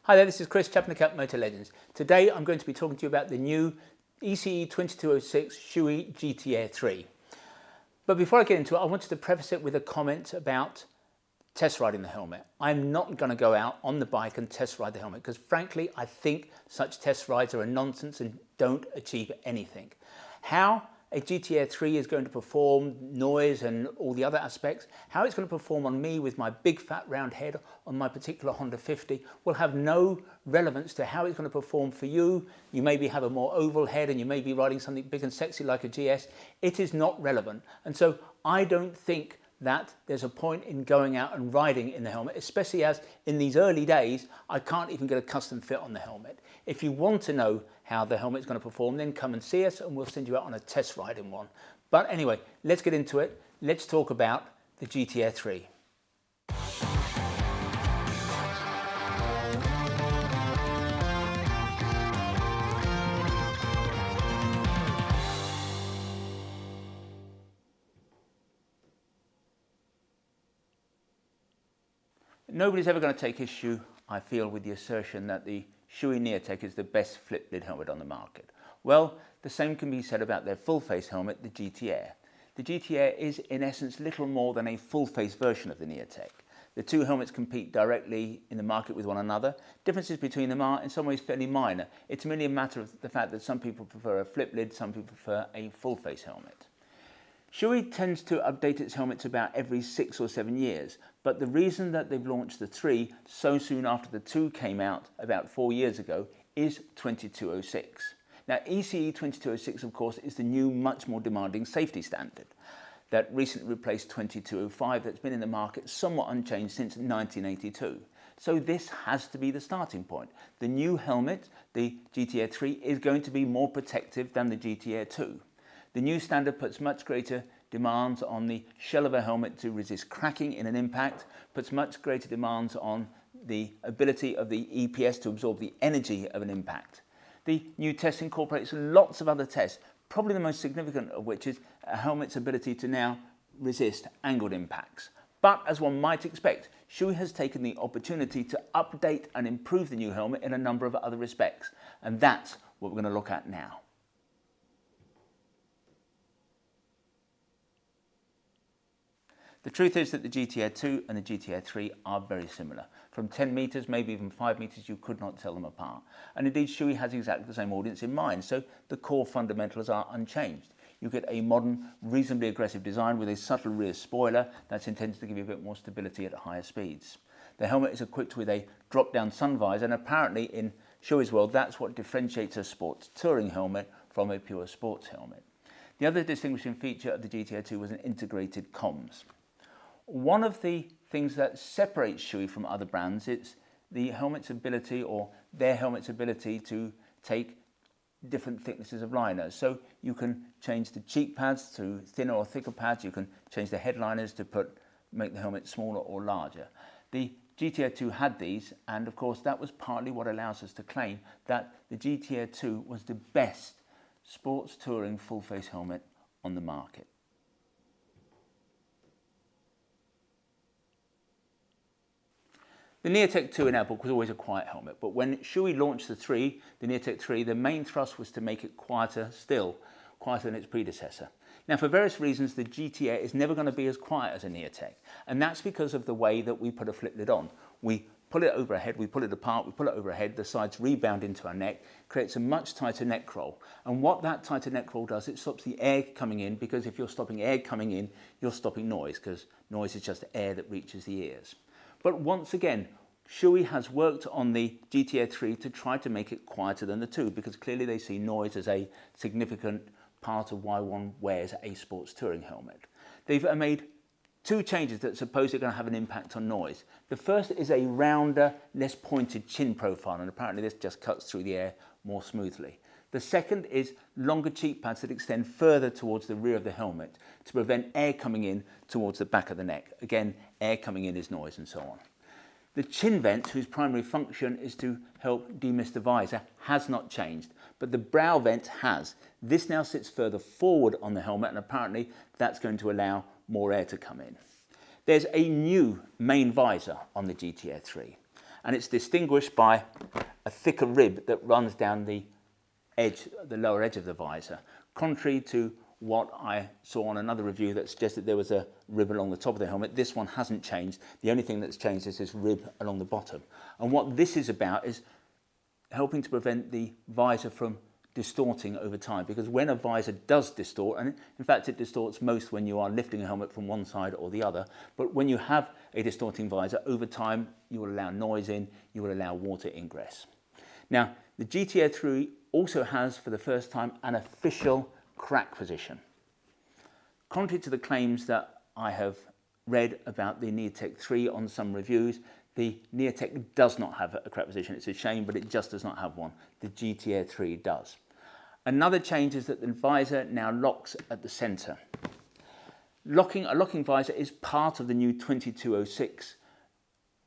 Hi there, this is Chris, Chap in the Cap Motor Legends. Today I'm going to be talking to you about the new ECE 2206 Shoei GT-Air 3. But before I get into it, I wanted to preface it with a comment about test riding the helmet. I'm not going to go out on the bike and test ride the helmet because frankly I think such test rides are a nonsense and don't achieve anything. How a GT-Air 3 is going to perform, noise and all the other aspects, how it's going to perform on me with my big fat round head on my particular Honda 50 will have no relevance to how it's going to perform for you. You maybe have a more oval head and you may be riding something big and sexy like a GS. It is not relevant. And so I don't think that there's a point in going out and riding in the helmet, especially as in these early days, I can't even get a custom fit on the helmet. If you want to know how the helmet's going to perform, then come and see us and we'll send you out on a test ride in one. But anyway, let's get into it. Let's talk about the GT-Air 3. Nobody's ever going to take issue, I feel, with the assertion that the Shoei Neotec is the best flip lid helmet on the market. Well, the same can be said about their full face helmet, the GT-Air. The GT-Air is in essence little more than a full face version of the Neotec. The two helmets compete directly in the market with one another. Differences between them are in some ways fairly minor. It's merely a matter of the fact that some people prefer a flip lid, some people prefer a full face helmet. Shoei tends to update its helmets about every 6 or 7 years, but the reason that they've launched the 3 so soon after the 2 came out about 4 years ago is 2206. Now ECE 2206 of course is the new much more demanding safety standard that recently replaced 2205 that's been in the market somewhat unchanged since 1982. So this has to be the starting point. The new helmet, the GT-Air 3, is going to be more protective than the GT-Air 2. The new standard puts much greater demands on the shell of a helmet to resist cracking in an impact, puts much greater demands on the ability of the EPS to absorb the energy of an impact. The new test incorporates lots of other tests, probably the most significant of which is a helmet's ability to now resist angled impacts. But as one might expect, Shoei has taken the opportunity to update and improve the new helmet in a number of other respects, and that's what we're going to look at now. The truth is that the GT-Air 2 and the GT-Air 3 are very similar. From 10 meters, maybe even 5 meters, you could not tell them apart. And indeed, Shoei has exactly the same audience in mind, so the core fundamentals are unchanged. You get a modern, reasonably aggressive design with a subtle rear spoiler that's intended to give you a bit more stability at higher speeds. The helmet is equipped with a drop-down sun visor, and apparently in Shoei's world, that's what differentiates a sports touring helmet from a pure sports helmet. The other distinguishing feature of the GT-Air 2 was an integrated comms. One of the things that separates Shoei from other brands is the helmet's ability, or their helmet's ability, to take different thicknesses of liners. So you can change the cheek pads to thinner or thicker pads, you can change the headliners to make the helmet smaller or larger. The GT-Air 2 had these, and of course that was partly what allows us to claim that the GT-Air 2 was the best sports touring full face helmet on the market. The Neotec 2 in our book was always a quiet helmet, but when Shoei launched the 3, the Neotec 3, the main thrust was to make it quieter still, quieter than its predecessor. Now for various reasons the GT-Air is never going to be as quiet as a Neotec, and that's because of the way that we put a flip lid on. We pull it over our head, we pull it apart, we pull it over our head, the sides rebound into our neck, creates a much tighter neck roll. And what that tighter neck roll does, it stops the air coming in, because if you're stopping air coming in, you're stopping noise, because noise is just air that reaches the ears. But once again, Shoei has worked on the GT-Air 3 to try to make it quieter than the 2, because clearly they see noise as a significant part of why one wears a sports touring helmet. They've made 2 changes that supposedly are going to have an impact on noise. The first is a rounder, less pointed chin profile, and apparently this just cuts through the air more smoothly. The second is longer cheek pads that extend further towards the rear of the helmet to prevent air coming in towards the back of the neck. Again, air coming in is noise and so on. The chin vent, whose primary function is to help demist the visor, has not changed, but the brow vent has. This now sits further forward on the helmet, and apparently that's going to allow more air to come in. There's a new main visor on the GT-Air 3, and it's distinguished by a thicker rib that runs down the edge, the lower edge of the visor, contrary to what I saw on another review that suggested there was a rib along the top of the helmet. This one hasn't changed. The only thing that's changed is this rib along the bottom. And what this is about is helping to prevent the visor from distorting over time, because when a visor does distort, and in fact it distorts most when you are lifting a helmet from one side or the other, but when you have a distorting visor, over time you will allow noise in, you will allow water ingress. Now, the GT-Air 3 also has, for the first time, an official crack position. Contrary to the claims that I have read about the Neotec 3 on some reviews, the Neotec does not have a crack position. It's a shame, but it just does not have one. The GT-Air 3 does. Another change is that the visor now locks at the center. A locking visor is part of the new 2206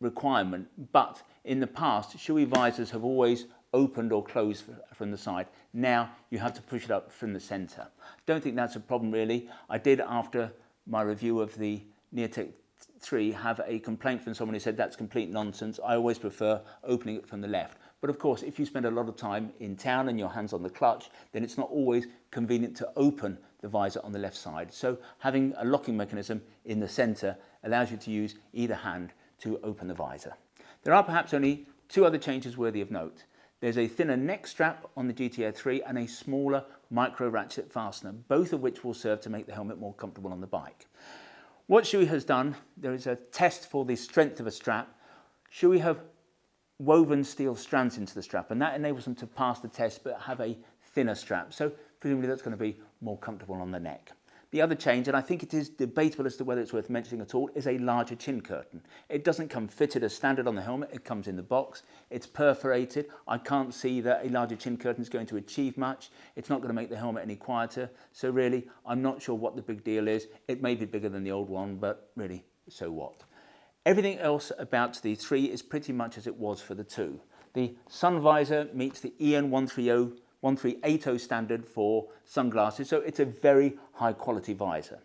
requirement, but in the past, Shoei visors have always opened or closed from the side. Now you have to push it up from the center. Don't think that's a problem really. I did, after my review of the Neotec 3, have a complaint from someone who said that's complete nonsense. I always prefer opening it from the left. But of course, if you spend a lot of time in town and your hand's on the clutch, then it's not always convenient to open the visor on the left side. So having a locking mechanism in the center allows you to use either hand to open the visor. There are perhaps only two other changes worthy of note. There's a thinner neck strap on the GT-Air 3 and a smaller micro ratchet fastener, both of which will serve to make the helmet more comfortable on the bike. What Shoei has done, there is a test for the strength of a strap. Shoei have woven steel strands into the strap, and that enables them to pass the test but have a thinner strap. So presumably that's going to be more comfortable on the neck. The other change, and I think it is debatable as to whether it's worth mentioning at all, is a larger chin curtain. It doesn't come fitted as standard on the helmet, it comes in the box. It's perforated. I can't see that a larger chin curtain is going to achieve much. It's not going to make the helmet any quieter. So really, I'm not sure what the big deal is. It may be bigger than the old one, but really, so what? Everything else about the 3 is pretty much as it was for the 2. The sun visor meets the EN 1380 standard for sunglasses, so it's a very high quality visor.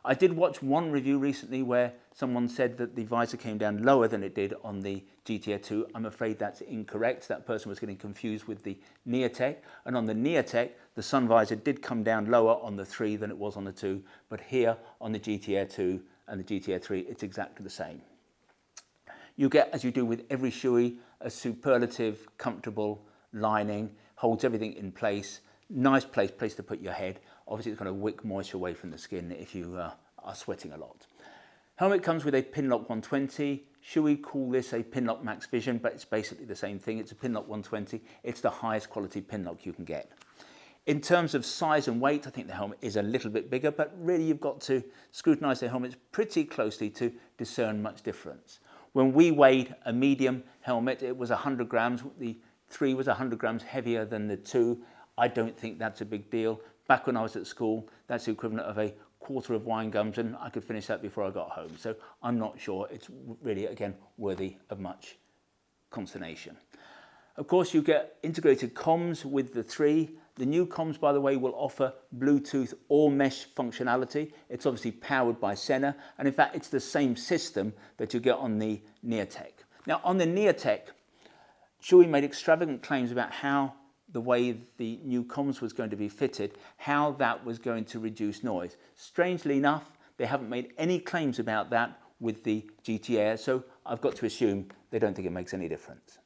I did watch one review recently where someone said that the visor came down lower than it did on the GT-Air 2. I'm afraid that's incorrect. That person was getting confused with the Neotec, and on the Neotec the sun visor did come down lower on the 3 than it was on the 2, but here on the GT-Air 2 and the GT-Air 3 it's exactly the same. You get, as you do with every Shoei, a superlative comfortable lining, holds everything in place, nice place to put your head. Obviously it's going to wick moisture away from the skin if you are sweating a lot. Helmet comes with a Pinlock 120. Shoei call this a Pinlock Max Vision, but it's basically the same thing. It's a Pinlock 120. It's the highest quality Pinlock you can get. In terms of size and weight, I think the helmet is a little bit bigger, but really you've got to scrutinise the helmets pretty closely to discern much difference. When we weighed a medium helmet, it was 100 grams. The 3 was 100 grams heavier than the 2. I don't think that's a big deal. Back when I was at school, that's the equivalent of a quarter of wine gums, and I could finish that before I got home. So I'm not sure it's really, again, worthy of much consternation. Of course, you get integrated comms with the 3. The new comms, by the way, will offer Bluetooth or mesh functionality. It's obviously powered by Sena, and in fact, it's the same system that you get on the Neotec. Now, on the Neotec, Shoei made extravagant claims about how the way the new comms was going to be fitted, how that was going to reduce noise. Strangely enough, they haven't made any claims about that with the GT-Air, so I've got to assume they don't think it makes any difference.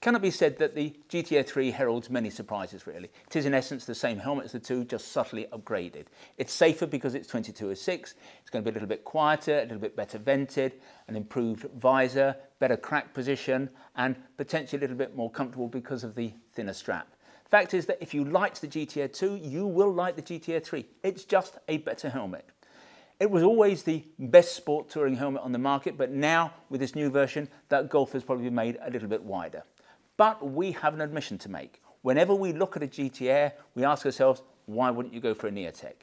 Cannot be said that the GT-Air 3 heralds many surprises really. It is in essence the same helmet as the 2, just subtly upgraded. It's safer because it's 2206, it's going to be a little bit quieter, a little bit better vented, an improved visor, better crack position, and potentially a little bit more comfortable because of the thinner strap. Fact is that if you liked the GT-Air 2, you will like the GT-Air 3. It's just a better helmet. It was always the best sport touring helmet on the market, but now with this new version, that gulf has probably been made a little bit wider. But we have an admission to make. Whenever we look at a GT-Air, we ask ourselves, why wouldn't you go for a Neotec?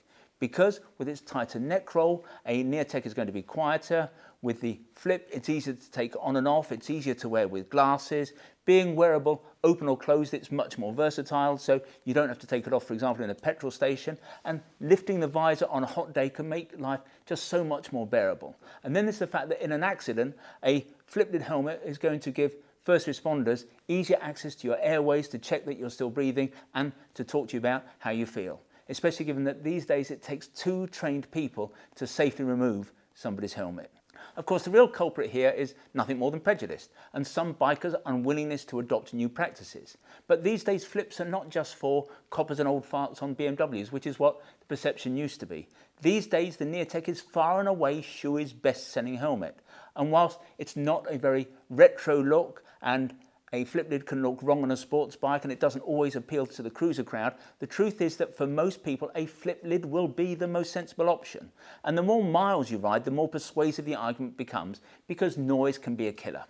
because with its tighter neck roll, a Neotec is going to be quieter. With the flip, it's easier to take on and off, it's easier to wear with glasses. Being wearable, open or closed, it's much more versatile, so you don't have to take it off, for example, in a petrol station. And lifting the visor on a hot day can make life just so much more bearable. And then there's the fact that in an accident, a flip lid helmet is going to give first responders easier access to your airways to check that you're still breathing and to talk to you about how you feel, especially given that these days it takes 2 trained people to safely remove somebody's helmet. Of course, the real culprit here is nothing more than prejudice and some bikers' unwillingness to adopt new practices. But these days, flips are not just for coppers and old farts on BMWs, which is what the perception used to be. These days, the Neotec is far and away Shoei's best-selling helmet. And whilst it's not a very retro look and a flip lid can look wrong on a sports bike and it doesn't always appeal to the cruiser crowd, the truth is that for most people a flip lid will be the most sensible option. And the more miles you ride, the more persuasive the argument becomes, because noise can be a killer.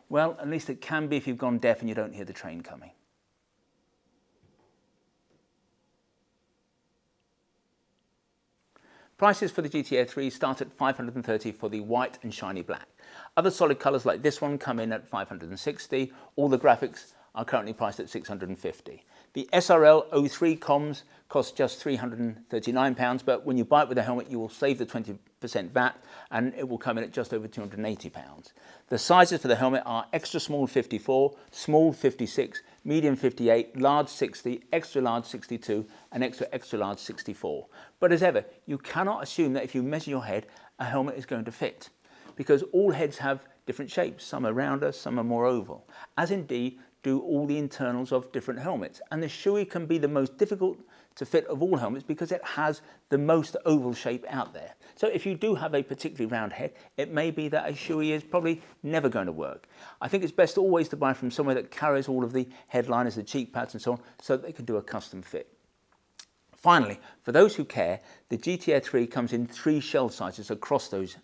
Well, at least it can be if you've gone deaf and you don't hear the train coming. Prices for the GT-Air 3 start at $530 for the white and shiny black. Other solid colours like this one come in at $560. All the graphics are currently priced at $650. The SRL 03 comms cost just £339, but when you buy it with a helmet you will save the 20% VAT and it will come in at just over £280. The sizes for the helmet are extra small 54, small 56, medium 58, large 60, extra large 62 and extra large 64. But as ever, you cannot assume that if you measure your head, a helmet is going to fit, because all heads have different shapes. Some are rounder, some are more oval, as indeed do all the internals of different helmets. And the Shoei can be the most difficult to fit of all helmets because it has the most oval shape out there. So if you do have a particularly round head, it may be that a Shoei is probably never going to work. I think it's best always to buy from somewhere that carries all of the headliners, the cheek pads and so on, so that they can do a custom fit. Finally, for those who care, the GT-Air 3 comes in 3 shell sizes across those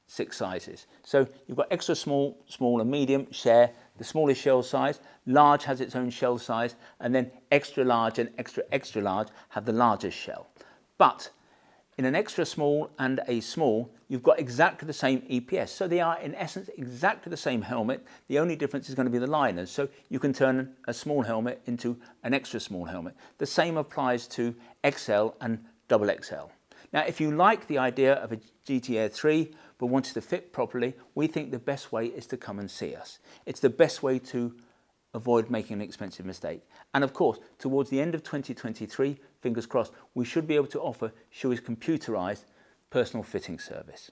6 sizes. So you've got extra small, small and medium share the smallest shell size, large has its own shell size, and then extra large and extra large have the largest shell. But in an extra small and a small, you've got exactly the same EPS. So they are in essence exactly the same helmet. The only difference is going to be the liners. So you can turn a small helmet into an extra small helmet. The same applies to XL and XXL. Now, if you like the idea of a GT-Air 3 but want it to fit properly, we think the best way is to come and see us. It's the best way to avoid making an expensive mistake. And of course, towards the end of 2023, fingers crossed, we should be able to offer Shoei's computerized personal fitting service.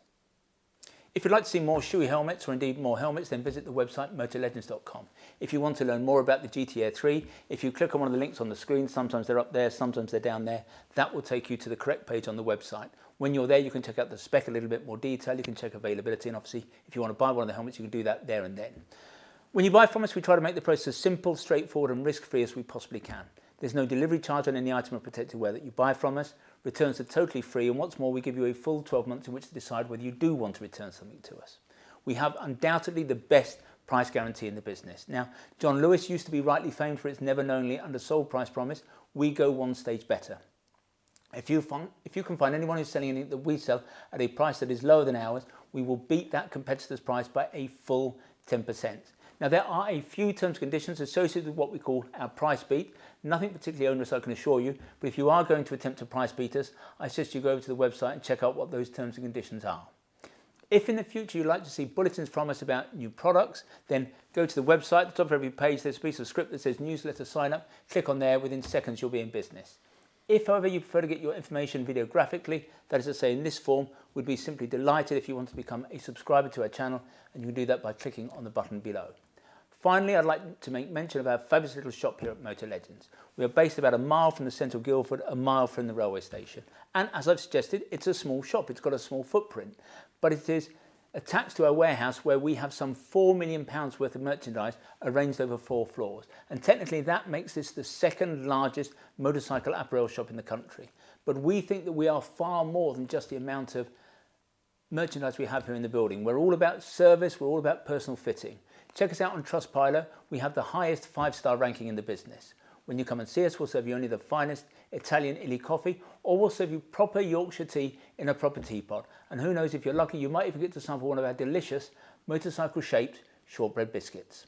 If you'd like to see more Shoei helmets, or indeed more helmets, then visit the website motorlegends.com. If you want to learn more about the GT-Air 3, if you click on one of the links on the screen, sometimes they're up there, sometimes they're down there, that will take you to the correct page on the website. When you're there, you can check out the spec a little bit more detail, you can check availability, and obviously if you want to buy one of the helmets, you can do that there and then. When you buy from us, we try to make the process as simple, straightforward and risk-free as we possibly can. There's no delivery charge on any item of protected wear that you buy from us. Returns are totally free, and what's more, we give you a full 12 months in which to decide whether you do want to return something to us. We have undoubtedly the best price guarantee in the business. Now, John Lewis used to be rightly famed for its never-knowingly undersold price promise. We go one stage better. If you can find anyone who's selling anything that we sell at a price that is lower than ours, we will beat that competitor's price by a full 10%. Now, there are a few terms and conditions associated with what we call our price beat. Nothing particularly onerous, I can assure you, but if you are going to attempt to price beat us, I suggest you go over to the website and check out what those terms and conditions are. If in the future you'd like to see bulletins from us about new products, then go to the website. At the top of every page there's a piece of script that says newsletter sign up. Click on there, within seconds you'll be in business. If, however, you prefer to get your information videographically, that is to say in this form, we'd be simply delighted if you want to become a subscriber to our channel, and you can do that by clicking on the button below. Finally, I'd like to make mention of our fabulous little shop here at Motor Legends. We are based about a mile from the centre of Guildford, a mile from the railway station. And as I've suggested, it's a small shop, it's got a small footprint, but it is attached to our warehouse where we have some £4 million worth of merchandise arranged over 4 floors. And technically that makes this the second largest motorcycle apparel shop in the country. But we think that we are far more than just the amount of merchandise we have here in the building. We're all about service, we're all about personal fitting. Check us out on Trustpilot. We have the highest 5-star ranking in the business. When you come and see us, we'll serve you only the finest Italian illy coffee, or we'll serve you proper Yorkshire tea in a proper teapot. And who knows, if you're lucky, you might even get to sample one of our delicious motorcycle-shaped shortbread biscuits.